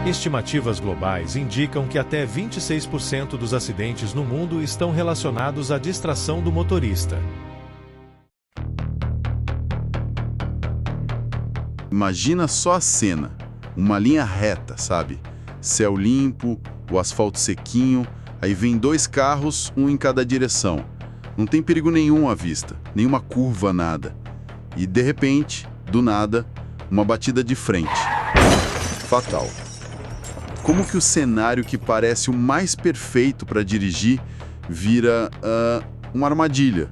Estimativas globais indicam que até 26% dos acidentes no mundo estão relacionados à distração do motorista. Imagina só a cena, uma linha reta, sabe? Céu limpo, o asfalto sequinho, aí vem dois carros, um em cada direção. Não tem perigo nenhum à vista, nenhuma curva, nada. E de repente, do nada, uma batida de frente. Fatal. Como que o cenário que parece o mais perfeito para dirigir vira uma armadilha?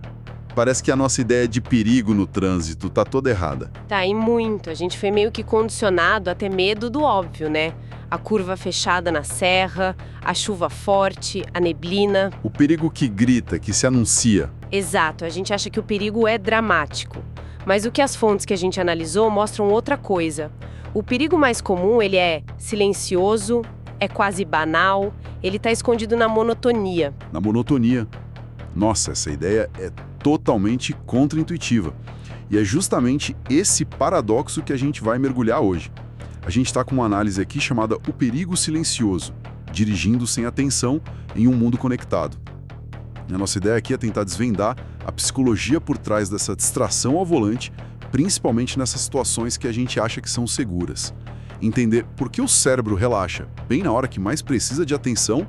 Parece que a nossa ideia de perigo no trânsito tá toda errada. Tá, e muito. A gente foi meio que condicionado a ter medo do óbvio, né? A curva fechada na serra, a chuva forte, a neblina. O perigo que grita, que se anuncia. Exato, a gente acha que o perigo é dramático. Mas o que as fontes que a gente analisou mostram outra coisa. O perigo mais comum, ele é silencioso, é quase banal, ele tá escondido na monotonia. Na monotonia. Nossa, essa ideia é totalmente contraintuitiva. E é justamente esse paradoxo que a gente vai mergulhar hoje. A gente está com uma análise aqui chamada O Perigo Silencioso, dirigindo sem atenção em um mundo conectado. A nossa ideia aqui é tentar desvendar a psicologia por trás dessa distração ao volante, principalmente nessas situações que a gente acha que são seguras. Entender por que o cérebro relaxa bem na hora que mais precisa de atenção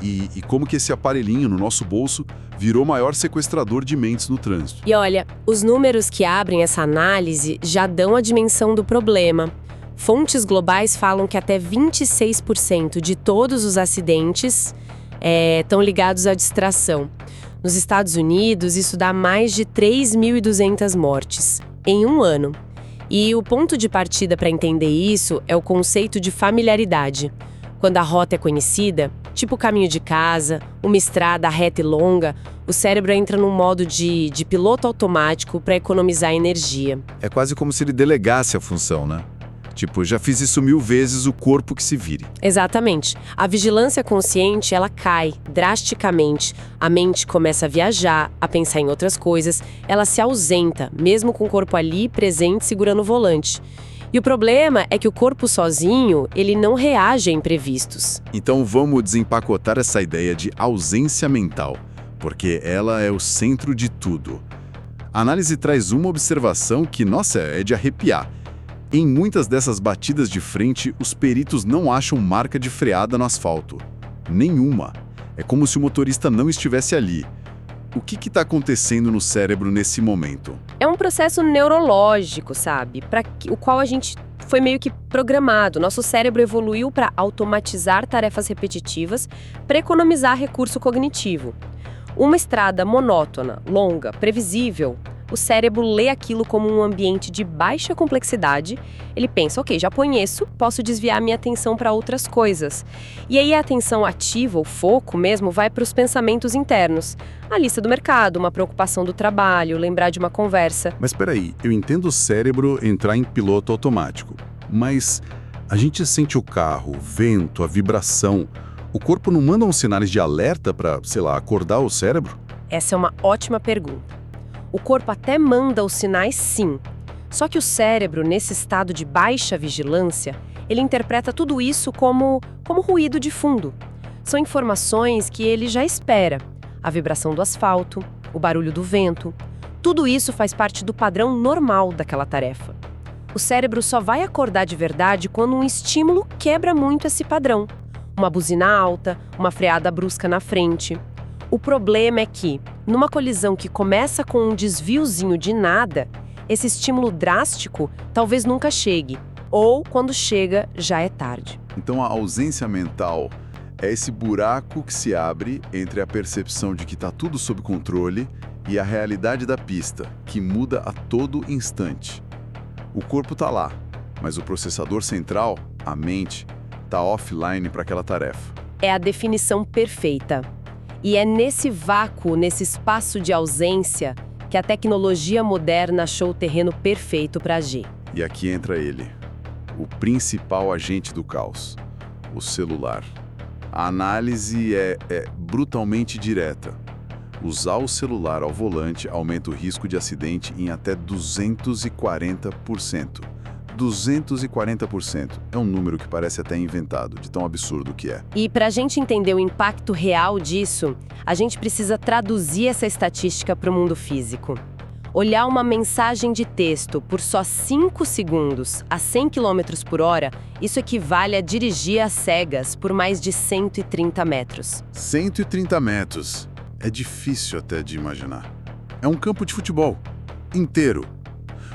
e como que esse aparelhinho no nosso bolso virou o maior sequestrador de mentes no trânsito. E olha, os números que abrem essa análise já dão a dimensão do problema. Fontes globais falam que até 26% de todos os acidentes estão ligados à distração. Nos Estados Unidos, isso dá mais de 3.200 mortes em um ano. E o ponto de partida para entender isso é o conceito de familiaridade. Quando a rota é conhecida, tipo o caminho de casa, uma estrada reta e longa, o cérebro entra num modo de piloto automático para economizar energia. É quase como se ele delegasse a função, né? Tipo, já fiz isso 1000 vezes, o corpo que se vire. Exatamente. A vigilância consciente, ela cai drasticamente. A mente começa a viajar, a pensar em outras coisas. Ela se ausenta, mesmo com o corpo ali, presente, segurando o volante. E o problema é que o corpo sozinho, ele não reage a imprevistos. Então vamos desempacotar essa ideia de ausência mental, porque ela é o centro de tudo. A análise traz uma observação que, nossa, é de arrepiar. Em muitas dessas batidas de frente, os peritos não acham marca de freada no asfalto. Nenhuma. É como se o motorista não estivesse ali. O que está acontecendo no cérebro nesse momento? É um processo neurológico, sabe? Para o qual a gente foi meio que programado. Nosso cérebro evoluiu para automatizar tarefas repetitivas para economizar recurso cognitivo. Uma estrada monótona, longa, previsível, o cérebro lê aquilo como um ambiente de baixa complexidade. Ele pensa, ok, já conheço, posso desviar minha atenção para outras coisas. E aí a atenção ativa, o foco mesmo, vai para os pensamentos internos. A lista do mercado, uma preocupação do trabalho, lembrar de uma conversa. Mas peraí, eu entendo o cérebro entrar em piloto automático, mas a gente sente o carro, o vento, a vibração. O corpo não manda uns sinais de alerta para, sei lá, acordar o cérebro? Essa é uma ótima pergunta. O corpo até manda os sinais, sim. Só que o cérebro, nesse estado de baixa vigilância, ele interpreta tudo isso como ruído de fundo. São informações que ele já espera. A vibração do asfalto, o barulho do vento. Tudo isso faz parte do padrão normal daquela tarefa. O cérebro só vai acordar de verdade quando um estímulo quebra muito esse padrão. Uma buzina alta, uma freada brusca na frente. O problema é que, numa colisão que começa com um desviozinho de nada, esse estímulo drástico talvez nunca chegue, ou quando chega, já é tarde. Então a ausência mental é esse buraco que se abre entre a percepção de que está tudo sob controle e a realidade da pista, que muda a todo instante. O corpo está lá, mas o processador central, a mente, está offline para aquela tarefa. É a definição perfeita. E é nesse vácuo, nesse espaço de ausência, que a tecnologia moderna achou o terreno perfeito para agir. E aqui entra ele, o principal agente do caos, o celular. A análise é brutalmente direta. Usar o celular ao volante aumenta o risco de acidente em até 240%. 240%. É um número que parece até inventado, de tão absurdo que é. E para a gente entender o impacto real disso, a gente precisa traduzir essa estatística para o mundo físico. Olhar uma mensagem de texto por só 5 segundos a 100 km por hora, isso equivale a dirigir às cegas por mais de 130 metros. 130 metros. É difícil até de imaginar. É um campo de futebol. Inteiro.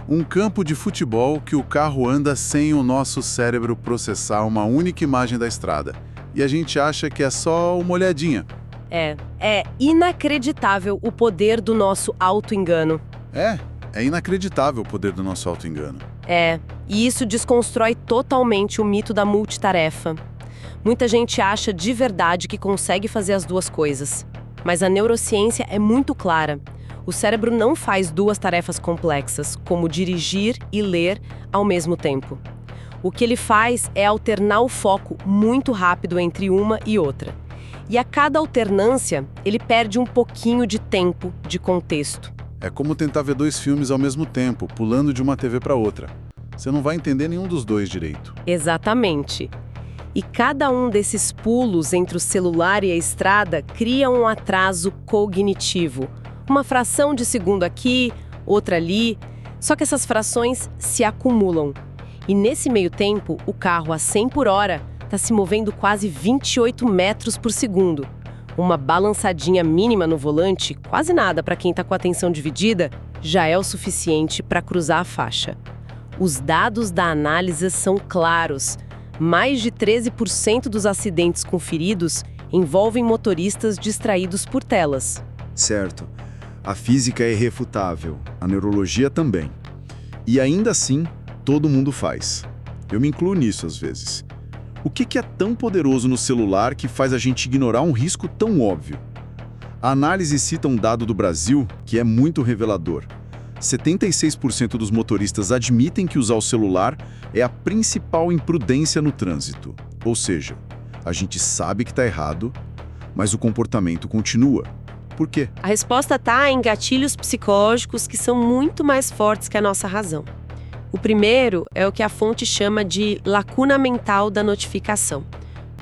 Um campo de futebol que o carro anda sem o nosso cérebro processar uma única imagem da estrada. E a gente acha que é só uma olhadinha. É inacreditável o poder do nosso auto-engano. É inacreditável o poder do nosso auto-engano. E isso desconstrói totalmente o mito da multitarefa. Muita gente acha de verdade que consegue fazer as duas coisas. Mas a neurociência é muito clara. O cérebro não faz duas tarefas complexas, como dirigir e ler, ao mesmo tempo. O que ele faz é alternar o foco muito rápido entre uma e outra. E a cada alternância, ele perde um pouquinho de tempo, de contexto. É como tentar ver 2 filmes ao mesmo tempo, pulando de uma TV para outra. Você não vai entender nenhum dos dois direito. Exatamente. E cada um desses pulos entre o celular e a estrada cria um atraso cognitivo. Uma fração de segundo aqui, outra ali. Só que essas frações se acumulam. E nesse meio tempo, o carro a 100 por hora está se movendo quase 28 metros por segundo. Uma balançadinha mínima no volante, quase nada para quem está com a atenção dividida, já é o suficiente para cruzar a faixa. Os dados da análise são claros. Mais de 13% dos acidentes conferidos envolvem motoristas distraídos por telas. Certo. A física é irrefutável, a neurologia também. E ainda assim, todo mundo faz. Eu me incluo nisso às vezes. O que é tão poderoso no celular que faz a gente ignorar um risco tão óbvio? A análise cita um dado do Brasil que é muito revelador. 76% dos motoristas admitem que usar o celular é a principal imprudência no trânsito. Ou seja, a gente sabe que está errado, mas o comportamento continua. Por quê? A resposta está em gatilhos psicológicos que são muito mais fortes que a nossa razão. O primeiro é o que a fonte chama de lacuna mental da notificação.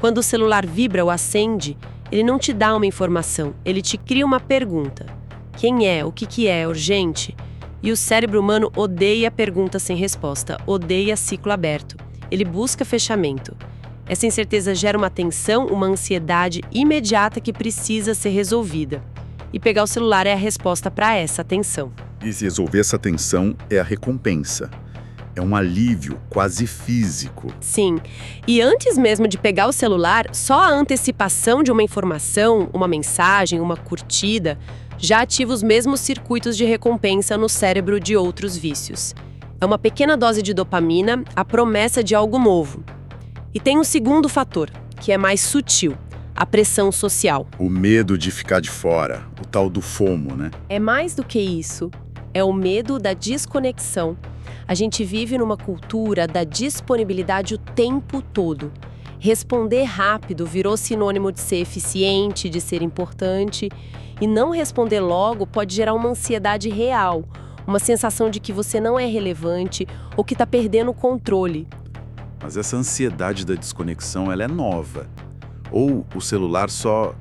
Quando o celular vibra ou acende, ele não te dá uma informação, ele te cria uma pergunta. Quem é? O que é? Urgente? E o cérebro humano odeia pergunta sem resposta, odeia ciclo aberto. Ele busca fechamento. Essa incerteza gera uma tensão, uma ansiedade imediata que precisa ser resolvida. E pegar o celular é a resposta para essa tensão. E se resolver essa tensão é a recompensa. É um alívio quase físico. Sim. E antes mesmo de pegar o celular, só a antecipação de uma informação, uma mensagem, uma curtida, já ativa os mesmos circuitos de recompensa no cérebro de outros vícios. É uma pequena dose de dopamina, a promessa de algo novo. E tem um segundo fator, que é mais sutil, a pressão social. O medo de ficar de fora, o tal do FOMO, né? É mais do que isso. É o medo da desconexão. A gente vive numa cultura da disponibilidade o tempo todo. Responder rápido virou sinônimo de ser eficiente, de ser importante. E não responder logo pode gerar uma ansiedade real, uma sensação de que você não é relevante ou que está perdendo o controle. Mas essa ansiedade da desconexão, ela é nova. Ou o celular só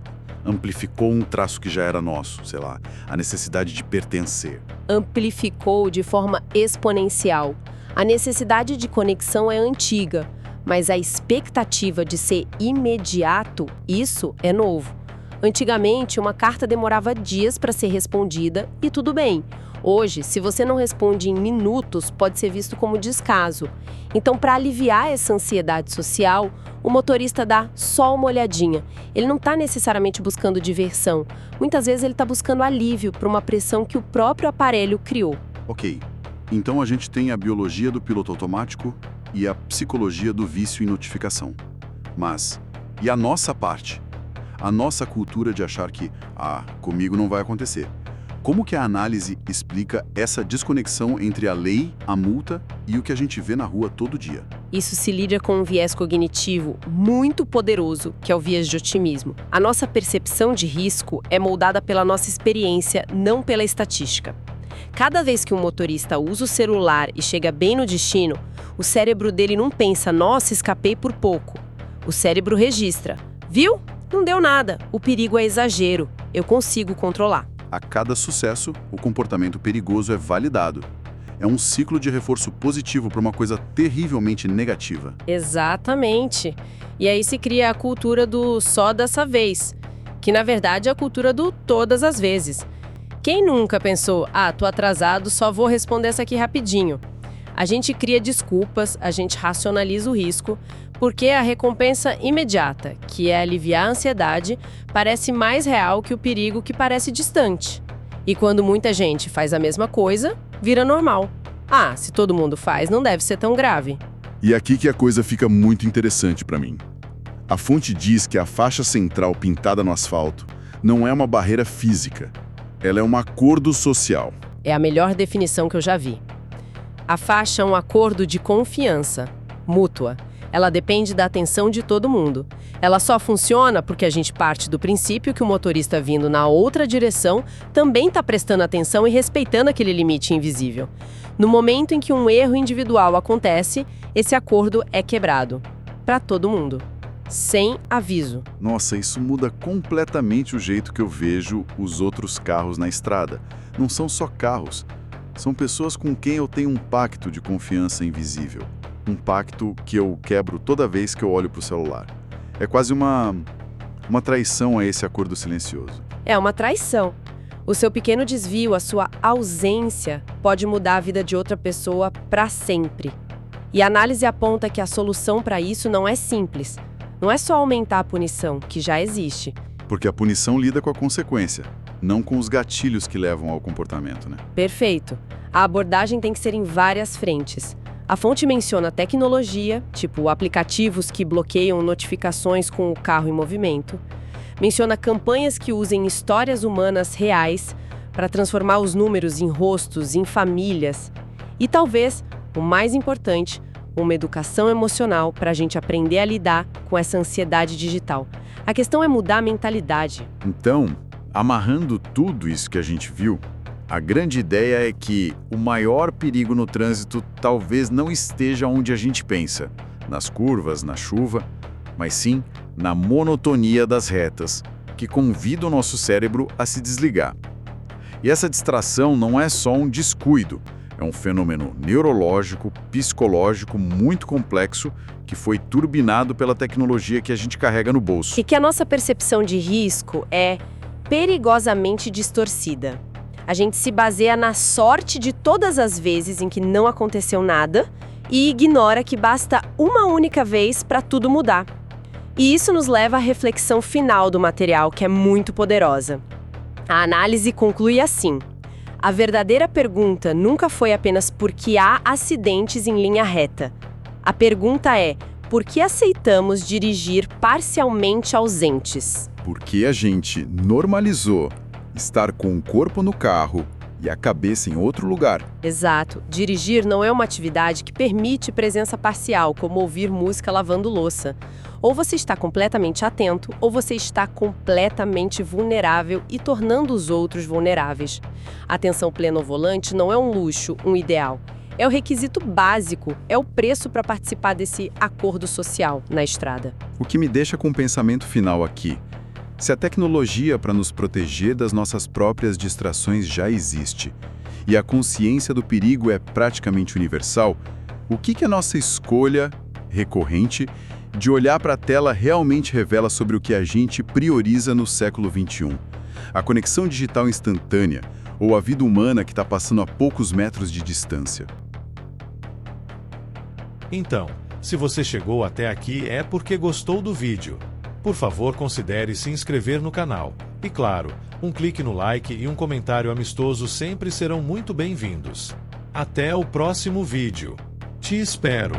amplificou um traço que já era nosso, sei lá, a necessidade de pertencer. Amplificou de forma exponencial. A necessidade de conexão é antiga, mas a expectativa de ser imediato, isso é novo. Antigamente, uma carta demorava dias para ser respondida e tudo bem. Hoje, se você não responde em minutos, pode ser visto como descaso. Então, para aliviar essa ansiedade social, o motorista dá só uma olhadinha. Ele não está necessariamente buscando diversão. Muitas vezes ele está buscando alívio para uma pressão que o próprio aparelho criou. Ok, então a gente tem a biologia do piloto automático e a psicologia do vício em notificação. Mas, e a nossa parte? A nossa cultura de achar que, comigo não vai acontecer. Como que a análise explica essa desconexão entre a lei, a multa e o que a gente vê na rua todo dia? Isso se lida com um viés cognitivo muito poderoso, que é o viés de otimismo. A nossa percepção de risco é moldada pela nossa experiência, não pela estatística. Cada vez que um motorista usa o celular e chega bem no destino, o cérebro dele não pensa, nossa, escapei por pouco. O cérebro registra, viu? Não deu nada, o perigo é exagero, eu consigo controlar. A cada sucesso, o comportamento perigoso é validado. É um ciclo de reforço positivo para uma coisa terrivelmente negativa. Exatamente. E aí se cria a cultura do só dessa vez, que na verdade é a cultura do todas as vezes. Quem nunca pensou, tô atrasado, só vou responder essa aqui rapidinho? A gente cria desculpas, a gente racionaliza o risco, porque a recompensa imediata, que é aliviar a ansiedade, parece mais real que o perigo que parece distante. E quando muita gente faz a mesma coisa, vira normal. Se todo mundo faz, não deve ser tão grave. E aqui que a coisa fica muito interessante para mim. A fonte diz que a faixa central pintada no asfalto não é uma barreira física. Ela é um acordo social. É a melhor definição que eu já vi. A faixa é um acordo de confiança, mútua. Ela depende da atenção de todo mundo. Ela só funciona porque a gente parte do princípio que o motorista vindo na outra direção também está prestando atenção e respeitando aquele limite invisível. No momento em que um erro individual acontece, esse acordo é quebrado. Para todo mundo. Sem aviso. Nossa, isso muda completamente o jeito que eu vejo os outros carros na estrada. Não são só carros. São pessoas com quem eu tenho um pacto de confiança invisível. Um pacto que eu quebro toda vez que eu olho para o celular. É quase uma traição a esse acordo silencioso. É uma traição. O seu pequeno desvio, a sua ausência, pode mudar a vida de outra pessoa para sempre. E a análise aponta que a solução para isso não é simples. Não é só aumentar a punição, que já existe. Porque a punição lida com a consequência, não com os gatilhos que levam ao comportamento, né? Perfeito. A abordagem tem que ser em várias frentes. A fonte menciona tecnologia, tipo aplicativos que bloqueiam notificações com o carro em movimento. Menciona campanhas que usem histórias humanas reais para transformar os números em rostos, em famílias. E talvez, o mais importante, uma educação emocional para a gente aprender a lidar com essa ansiedade digital. A questão é mudar a mentalidade. Então, amarrando tudo isso que a gente viu, a grande ideia é que o maior perigo no trânsito talvez não esteja onde a gente pensa, nas curvas, na chuva, mas sim na monotonia das retas, que convida o nosso cérebro a se desligar. E essa distração não é só um descuido, é um fenômeno neurológico, psicológico muito complexo que foi turbinado pela tecnologia que a gente carrega no bolso. E que a nossa percepção de risco é perigosamente distorcida. A gente se baseia na sorte de todas as vezes em que não aconteceu nada e ignora que basta uma única vez para tudo mudar. E isso nos leva à reflexão final do material, que é muito poderosa. A análise conclui assim: a verdadeira pergunta nunca foi apenas por que há acidentes em linha reta. A pergunta é: por que aceitamos dirigir parcialmente ausentes? Porque a gente normalizou estar com o corpo no carro e a cabeça em outro lugar. Exato. Dirigir não é uma atividade que permite presença parcial, como ouvir música lavando louça. Ou você está completamente atento, ou você está completamente vulnerável e tornando os outros vulneráveis. Atenção plena ao volante não é um luxo, um ideal. É o requisito básico, é o preço para participar desse acordo social na estrada. O que me deixa com o pensamento final aqui: se a tecnologia para nos proteger das nossas próprias distrações já existe, e a consciência do perigo é praticamente universal, o que a nossa escolha recorrente de olhar para a tela realmente revela sobre o que a gente prioriza no século XXI? A conexão digital instantânea ou a vida humana que está passando a poucos metros de distância? Então, se você chegou até aqui é porque gostou do vídeo. Por favor, considere se inscrever no canal. E claro, um clique no like e um comentário amistoso sempre serão muito bem-vindos. Até o próximo vídeo. Te espero!